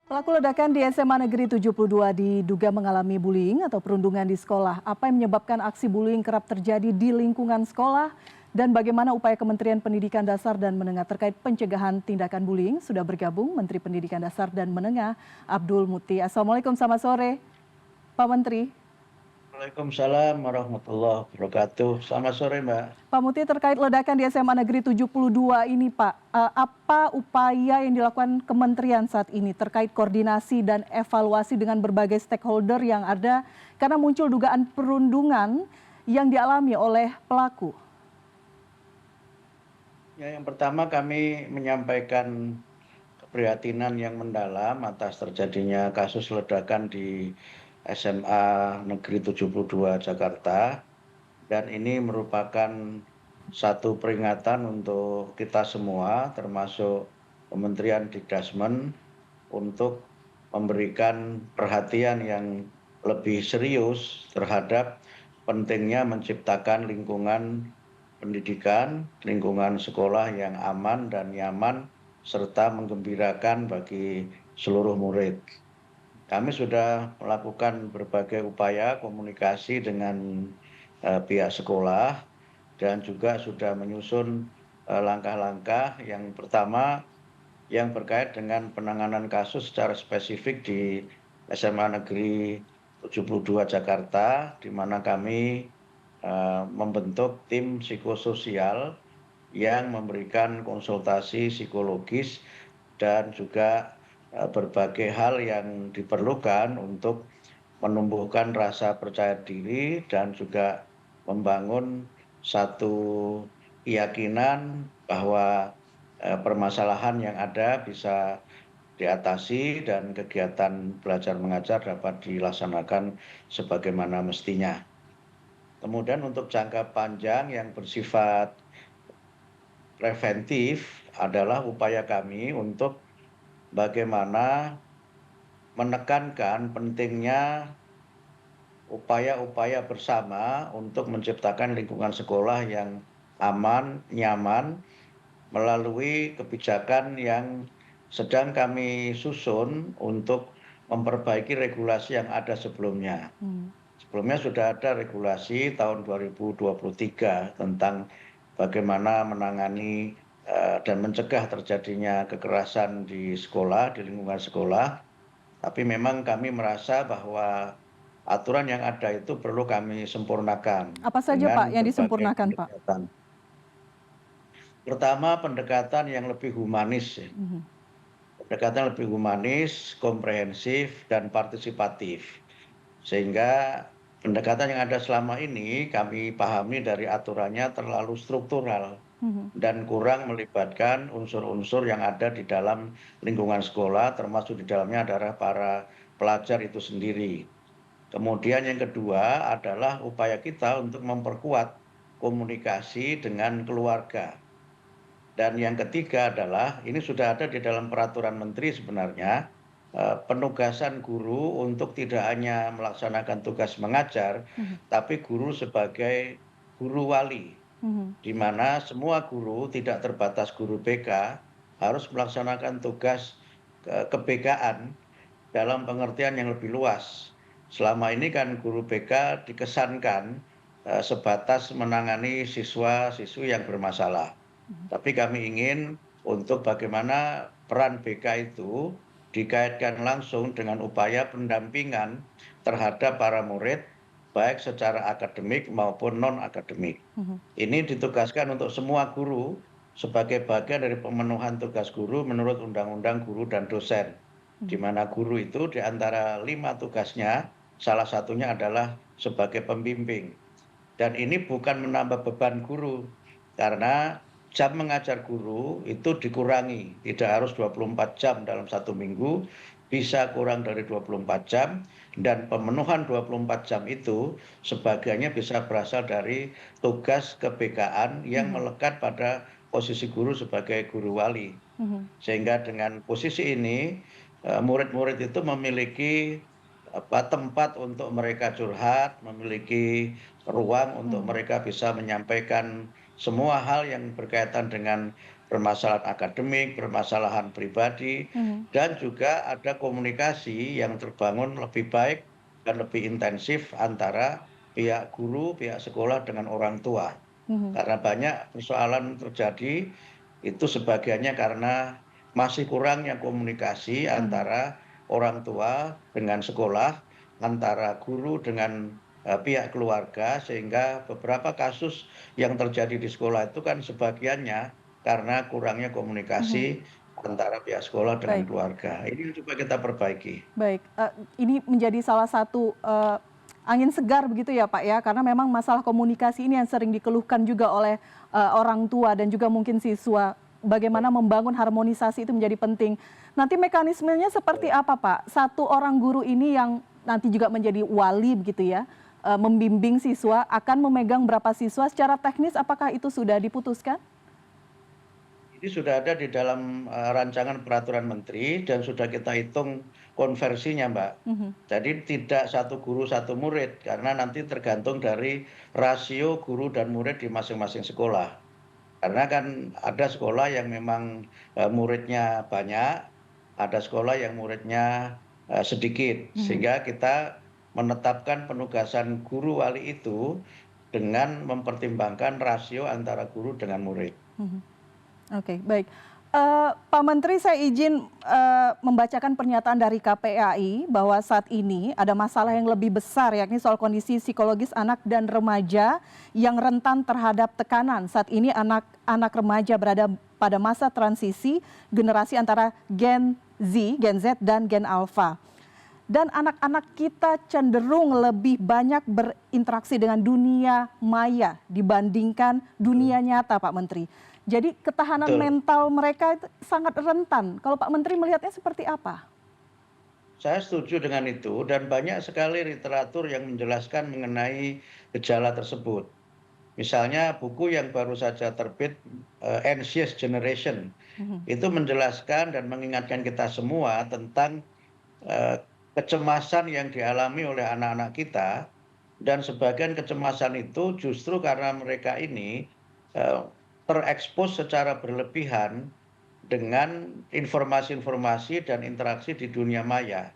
Pelaku ledakan di SMA Negeri 72 diduga mengalami bullying atau perundungan di sekolah. Apa yang menyebabkan aksi bullying kerap terjadi di lingkungan sekolah? Dan bagaimana upaya Kementerian Pendidikan Dasar dan Menengah terkait pencegahan tindakan bullying? Sudah bergabung Menteri Pendidikan Dasar dan Menengah Abdul Muti. Assalamualaikum, selamat sore Pak Menteri. Waalaikumsalam warahmatullahi wabarakatuh. Selamat sore, Mbak. Pak Muti, terkait ledakan di SMA Negeri 72 ini Pak, apa upaya yang dilakukan kementerian saat ini terkait koordinasi dan evaluasi dengan berbagai stakeholder yang ada karena muncul dugaan perundungan yang dialami oleh pelaku? Ya, yang pertama kami menyampaikan keprihatinan yang mendalam atas terjadinya kasus ledakan di SMA Negeri 72 Jakarta, dan ini merupakan satu peringatan untuk kita semua termasuk Kementerian Dikdasmen untuk memberikan perhatian yang lebih serius terhadap pentingnya menciptakan lingkungan pendidikan, lingkungan sekolah yang aman dan nyaman serta menggembirakan bagi seluruh murid. Kami sudah melakukan berbagai upaya komunikasi dengan pihak sekolah dan juga sudah menyusun langkah-langkah. Yang pertama yang berkait dengan penanganan kasus secara spesifik di SMA Negeri 72 Jakarta, di mana kami membentuk tim psikososial yang memberikan konsultasi psikologis dan juga berbagai hal yang diperlukan untuk menumbuhkan rasa percaya diri dan juga membangun satu keyakinan bahwa permasalahan yang ada bisa diatasi dan kegiatan belajar mengajar dapat dilaksanakan sebagaimana mestinya. Kemudian untuk jangka panjang yang bersifat preventif adalah upaya kami untuk bagaimana menekankan pentingnya upaya-upaya bersama untuk menciptakan lingkungan sekolah yang aman, nyaman, melalui kebijakan yang sedang kami susun untuk memperbaiki regulasi yang ada sebelumnya. Hmm. Sebelumnya sudah ada regulasi tahun 2023 tentang bagaimana menangani dan mencegah terjadinya kekerasan di sekolah, di lingkungan sekolah. Tapi memang kami merasa bahwa aturan yang ada itu perlu kami sempurnakan Apa saja Pak dengan yang berbagai disempurnakan Pak? pendekatan. Pertama, pendekatan yang lebih humanis, ya. Mhm. Pendekatan lebih humanis, komprehensif, dan partisipatif. Sehingga pendekatan yang ada selama ini kami pahami dari aturannya terlalu struktural Mhm. dan kurang melibatkan unsur-unsur yang ada di dalam lingkungan sekolah, termasuk di dalamnya adalah para pelajar itu sendiri. Kemudian yang kedua adalah upaya kita untuk memperkuat komunikasi dengan keluarga. Dan yang ketiga adalah, ini sudah ada di dalam peraturan menteri sebenarnya, penugasan guru untuk tidak hanya melaksanakan tugas mengajar, Mhm. tapi guru sebagai guru wali, Mhm. di mana semua guru, tidak terbatas guru BK, harus melaksanakan tugas ke-BK-an dalam pengertian yang lebih luas. Selama ini kan guru BK dikesankan sebatas menangani siswa-siswi yang bermasalah. Mhm. Tapi kami ingin untuk bagaimana peran BK itu dikaitkan langsung dengan upaya pendampingan terhadap para murid, baik secara akademik maupun non-akademik. Mhm. Ini ditugaskan untuk semua guru sebagai bagian dari pemenuhan tugas guru menurut Undang-Undang Guru dan Dosen, di Mhm. mana guru itu di antara 5 tugasnya, salah satunya adalah sebagai pembimbing. Dan ini bukan menambah beban guru, karena jam mengajar guru itu dikurangi, tidak harus 24 jam dalam satu minggu, bisa kurang dari 24 jam, dan pemenuhan 24 jam itu sebagiannya bisa berasal dari tugas ke-BK-an yang Mhm. melekat pada posisi guru sebagai guru wali. Mhm. Sehingga dengan posisi ini, murid-murid itu memiliki tempat untuk mereka curhat, memiliki ruang untuk Mhm. mereka bisa menyampaikan semua hal yang berkaitan dengan permasalahan akademik, permasalahan pribadi, Mhm. dan juga ada komunikasi yang terbangun lebih baik dan lebih intensif antara pihak guru, pihak sekolah dengan orang tua. Mhm. Karena banyak persoalan terjadi itu sebagiannya karena masih kurangnya komunikasi Mhm. antara orang tua dengan sekolah, antara guru dengan pihak keluarga, sehingga beberapa kasus yang terjadi di sekolah itu kan sebagiannya karena kurangnya Mhm. komunikasi antara pihak sekolah dengan Baik. keluarga. Ini yang coba kita perbaiki. Baik, ini menjadi salah satu, angin segar begitu ya Pak ya, karena memang masalah komunikasi ini yang sering dikeluhkan juga oleh, orang tua dan juga mungkin siswa. Bagaimana membangun harmonisasi itu menjadi penting. Nanti mekanismenya seperti apa Pak? Satu orang guru ini yang nanti juga menjadi wali begitu ya, membimbing siswa, akan memegang berapa siswa secara teknis apakah itu sudah diputuskan? Ini sudah ada di dalam rancangan peraturan menteri dan sudah kita hitung konversinya, Mbak. Mhm. Jadi tidak satu guru satu murid karena nanti tergantung dari rasio guru dan murid di masing-masing sekolah. Karena kan ada sekolah yang memang muridnya banyak, ada sekolah yang muridnya sedikit, Mhm. sehingga kita menetapkan penugasan guru wali itu dengan mempertimbangkan rasio antara guru dengan murid. Mhm. Oke, baik. Pak Menteri, saya izin, membacakan pernyataan dari KPAI bahwa saat ini ada masalah yang lebih besar, yakni soal kondisi psikologis anak dan remaja yang rentan terhadap tekanan. Saat ini anak-anak remaja berada pada masa transisi generasi antara Gen Z dan Gen Alpha. Dan anak-anak kita cenderung lebih banyak berinteraksi dengan dunia maya dibandingkan dunia nyata, Pak Menteri. Jadi ketahanan Betul. mental mereka itu sangat rentan. Kalau Pak Menteri melihatnya seperti apa? Saya setuju dengan itu dan banyak sekali literatur yang menjelaskan mengenai gejala tersebut. Misalnya buku yang baru saja terbit, Anxious Generation, Mhm. itu menjelaskan dan mengingatkan kita semua tentang kecemasan yang dialami oleh anak-anak kita, dan sebagian kecemasan itu justru karena mereka ini eee, terekspos secara berlebihan dengan informasi-informasi dan interaksi di dunia maya.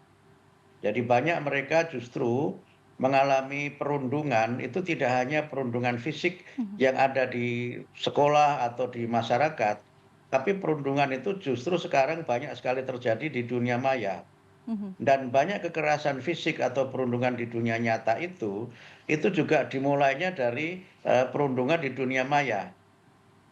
Jadi banyak mereka justru mengalami perundungan, itu tidak hanya perundungan fisik Mhm. yang ada di sekolah atau di masyarakat, tapi perundungan itu justru sekarang banyak sekali terjadi di dunia maya. Mhm. Dan banyak kekerasan fisik atau perundungan di dunia nyata itu juga dimulainya dari perundungan di dunia maya.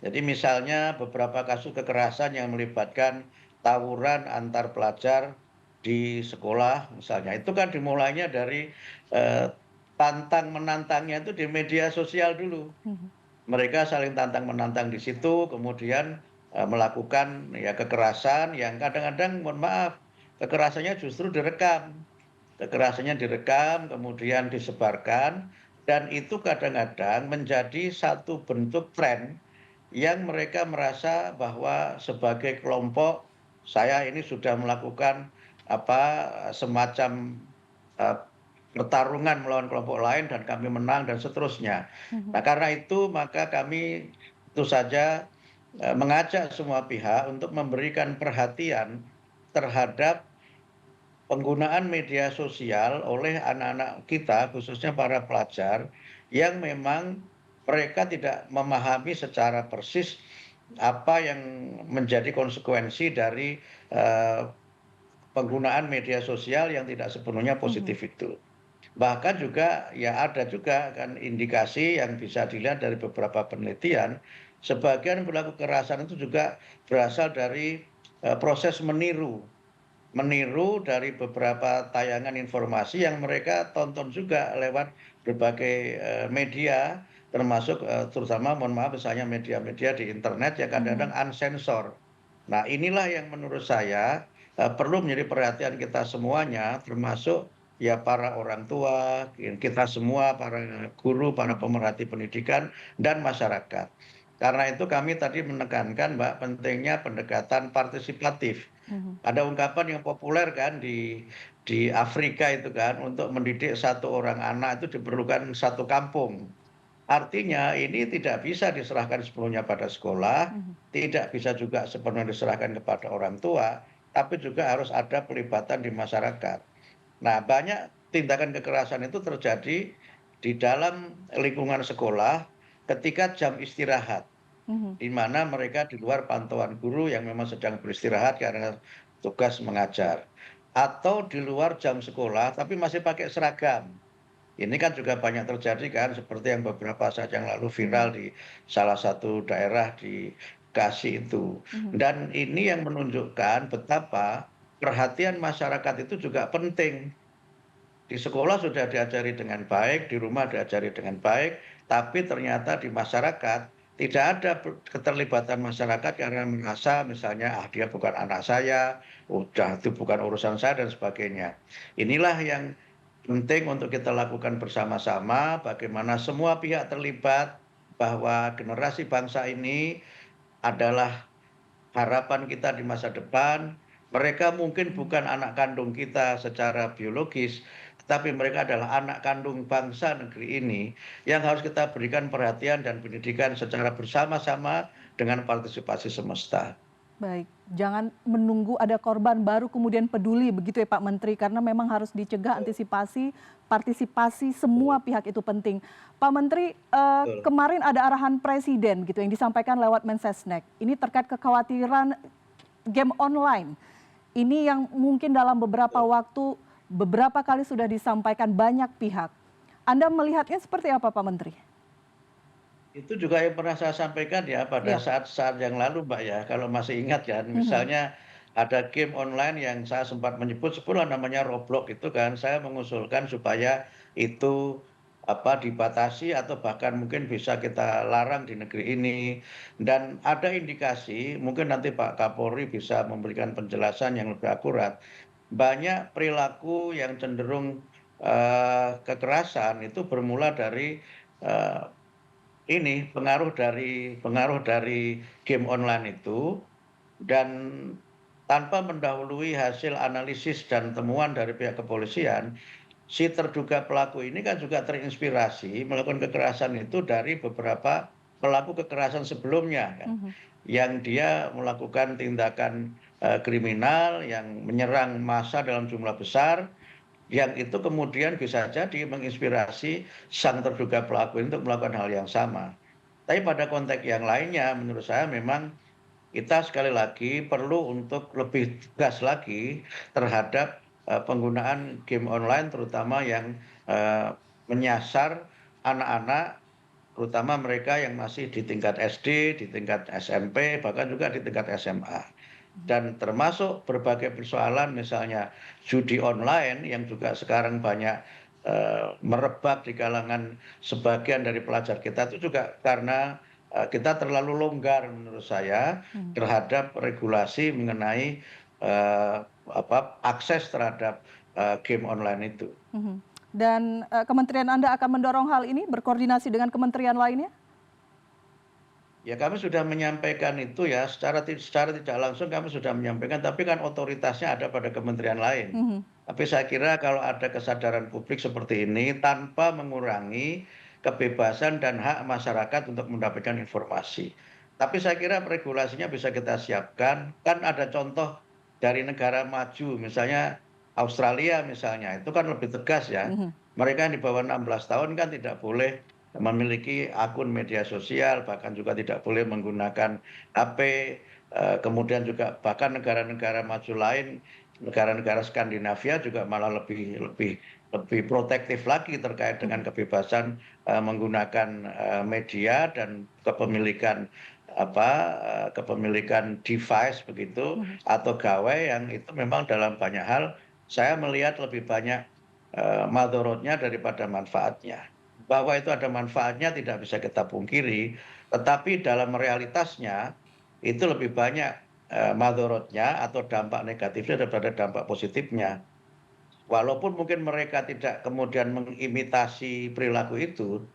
Jadi misalnya beberapa kasus kekerasan yang melibatkan tawuran antar pelajar di sekolah misalnya, itu kan dimulainya dari eh, tantang menantangnya itu di media sosial dulu. Mhm. Mereka saling tantang menantang di situ, kemudian melakukan ya kekerasan yang kadang-kadang, mohon maaf, kekerasannya justru direkam. Kekerasannya direkam, kemudian disebarkan, dan itu kadang-kadang menjadi satu bentuk tren yang mereka merasa bahwa sebagai kelompok, saya ini sudah melakukan apa, semacam eee, pertarungan melawan kelompok lain dan kami menang dan seterusnya. Mhm. Nah, karena itu maka kami tentu saja mengajak semua pihak untuk memberikan perhatian terhadap penggunaan media sosial oleh anak-anak kita, khususnya para pelajar, yang memang mereka tidak memahami secara persis apa yang menjadi konsekuensi dari eh, penggunaan media sosial yang tidak sepenuhnya Mhm. positif itu. Bahkan juga ya ada juga kan indikasi yang bisa dilihat dari beberapa penelitian, sebagian pelaku kekerasan itu juga berasal dari proses meniru. Meniru dari beberapa tayangan informasi yang mereka tonton juga lewat berbagai media, termasuk terutama mohon maaf misalnya media-media di internet yang Mhm. kadang-kadang unsensor. Nah, inilah yang menurut saya perlu menjadi perhatian kita semuanya, termasuk ya para orang tua, kita semua, para guru, para Mhm. pemerhati pendidikan, dan masyarakat. Karena itu kami tadi menekankan, Mbak, pentingnya pendekatan partisipatif. Mhm. Ada ungkapan yang populer kan di Afrika itu kan, untuk mendidik satu orang anak itu diperlukan satu kampung. Artinya ini tidak bisa diserahkan sepenuhnya pada sekolah, Mhm. tidak bisa juga sepenuhnya diserahkan kepada orang tua, tapi juga harus ada pelibatan di masyarakat. Nah, banyak tindakan kekerasan itu terjadi di dalam lingkungan sekolah ketika jam istirahat, Mhm. di mana mereka di luar pantauan guru yang memang sedang beristirahat karena tugas mengajar. Atau di luar jam sekolah tapi masih pakai seragam. Ini kan juga banyak terjadi kan, seperti yang beberapa saat yang lalu Mhm. viral di salah satu daerah di Bekasi itu. Mhm. Dan ini yang menunjukkan betapa perhatian masyarakat itu juga penting. Di sekolah sudah diajari dengan baik, di rumah diajari dengan baik, tapi ternyata di masyarakat tidak ada keterlibatan masyarakat karena merasa misalnya, ah dia bukan anak saya, udah itu bukan urusan saya dan sebagainya. Inilah yang penting untuk kita lakukan bersama-sama, bagaimana semua pihak terlibat, bahwa generasi bangsa ini adalah harapan kita di masa depan. Mereka mungkin Mhm. bukan anak kandung kita secara biologis, tetapi mereka adalah anak kandung bangsa negeri ini yang harus kita berikan perhatian dan pendidikan secara bersama-sama dengan partisipasi semesta. Baik, jangan menunggu ada korban baru kemudian peduli begitu ya Pak Menteri, karena memang harus dicegah, antisipasi, partisipasi semua pihak itu penting. Pak Menteri, Betul. kemarin ada arahan presiden gitu yang disampaikan lewat Mensesnek. Ini terkait kekhawatiran game online. Ini yang mungkin dalam beberapa Betul. waktu, beberapa kali sudah disampaikan banyak pihak. Anda melihatnya seperti apa Pak Menteri? Itu juga yang pernah saya sampaikan ya pada Ya. saat-saat yang lalu, Mbak, ya, kalau masih ingat kan. Mhm. Misalnya ada game online yang saya sempat menyebut sebutlah namanya Roblox itu kan, saya mengusulkan supaya itu dibatasi atau bahkan mungkin bisa kita larang di negeri ini. Dan ada indikasi, mungkin nanti Pak Kapolri bisa memberikan penjelasan yang lebih akurat. Banyak perilaku yang cenderung kekerasan itu bermula dari eh, ini pengaruh dari game online itu dan tanpa mendahului hasil analisis dan temuan dari pihak kepolisian, si terduga pelaku ini kan juga terinspirasi melakukan kekerasan itu dari beberapa pelaku kekerasan sebelumnya kan, Mhm. yang dia melakukan tindakan, kriminal yang menyerang massa dalam jumlah besar, yang itu kemudian bisa jadi menginspirasi sang terduga pelaku ini untuk melakukan hal yang sama. Tapi pada konteks yang lainnya menurut saya memang kita sekali lagi perlu untuk lebih tegas lagi terhadap, penggunaan game online terutama yang, menyasar anak-anak, terutama mereka yang masih di tingkat SD, di tingkat SMP, bahkan juga di tingkat SMA. Mhm. Dan termasuk berbagai persoalan misalnya judi online yang juga sekarang banyak, merebak di kalangan sebagian dari pelajar kita itu juga karena, kita terlalu longgar menurut saya Mhm. terhadap regulasi mengenai, akses terhadap, game online itu. Mhm. Dan, kementerian Anda akan mendorong hal ini berkoordinasi dengan kementerian lainnya? Ya kami sudah menyampaikan itu ya, secara tidak langsung kami sudah menyampaikan, tapi kan otoritasnya ada pada kementerian lain. Mhm. Tapi saya kira kalau ada kesadaran publik seperti ini, tanpa mengurangi kebebasan dan hak masyarakat untuk mendapatkan informasi. Tapi saya kira regulasinya bisa kita siapkan, kan ada contoh dari negara maju, misalnya Australia misalnya, itu kan lebih tegas ya. Mhm. Mereka yang di bawah 16 tahun kan tidak boleh memiliki akun media sosial, bahkan juga tidak boleh menggunakan HP, kemudian juga bahkan negara-negara maju lain, negara-negara Skandinavia juga malah lebih lebih lebih protektif lagi terkait dengan Mhm. kebebasan, menggunakan, media dan kepemilikan device begitu, Mhm. atau gawai yang itu memang dalam banyak hal saya melihat lebih banyak, madorotnya daripada manfaatnya. Bahwa itu ada manfaatnya tidak bisa kita pungkiri, tetapi dalam realitasnya itu lebih banyak, madorotnya atau dampak negatifnya daripada dampak positifnya. Walaupun mungkin mereka tidak kemudian mengimitasi perilaku itu,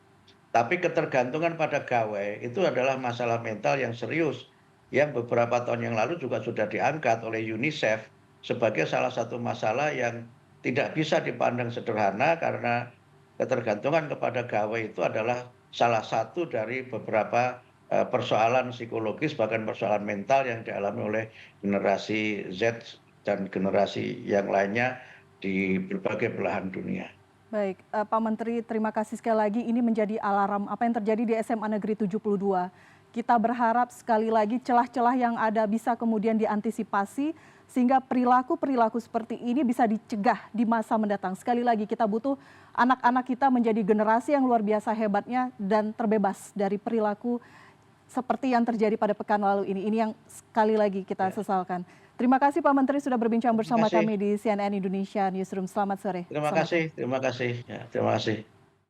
tapi ketergantungan pada gawai itu adalah masalah mental yang serius, yang beberapa tahun yang lalu juga sudah diangkat oleh UNICEF sebagai salah satu masalah yang tidak bisa dipandang sederhana karena ketergantungan kepada gawai itu adalah salah satu dari beberapa persoalan psikologis bahkan persoalan mental yang dialami oleh generasi Z dan generasi yang lainnya di berbagai belahan dunia. Baik, Pak Menteri, terima kasih sekali lagi. Ini menjadi alarm apa yang terjadi di SMA Negeri 72. Kita berharap sekali lagi celah-celah yang ada bisa kemudian diantisipasi sehingga perilaku-perilaku seperti ini bisa dicegah di masa mendatang. Sekali lagi kita butuh anak-anak kita menjadi generasi yang luar biasa hebatnya dan terbebas dari perilaku seperti yang terjadi pada pekan lalu ini. Ini yang sekali lagi kita sesalkan. Terima kasih Pak Menteri sudah berbincang Terima bersama kasih. kami di CNN Indonesia Newsroom. Selamat sore. Terima Selamat kasih. Terima kasih. Ya, terima kasih.